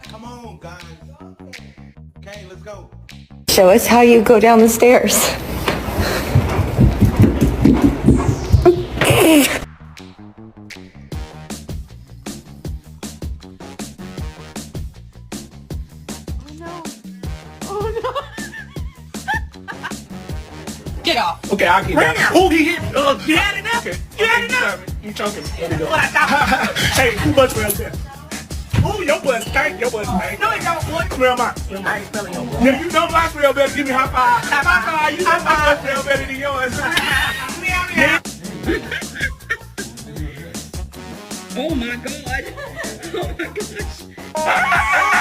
Come on, guys. Okay, let's go. Show us how you go down the stairs. Get off. Okay, I'll get that. Oh, he hit. You had enough. Okay. You had enough. You choking me. Hey, who butt smells that? Oh, your butt stank. Your butt stank. No, it don't, boy. Smell mine. I ain't smelling your boy. Yeah, you know my smell better. Give me high five. High five. You know my butt smell better than yours. Meow, meow. Oh my god. Oh my gosh.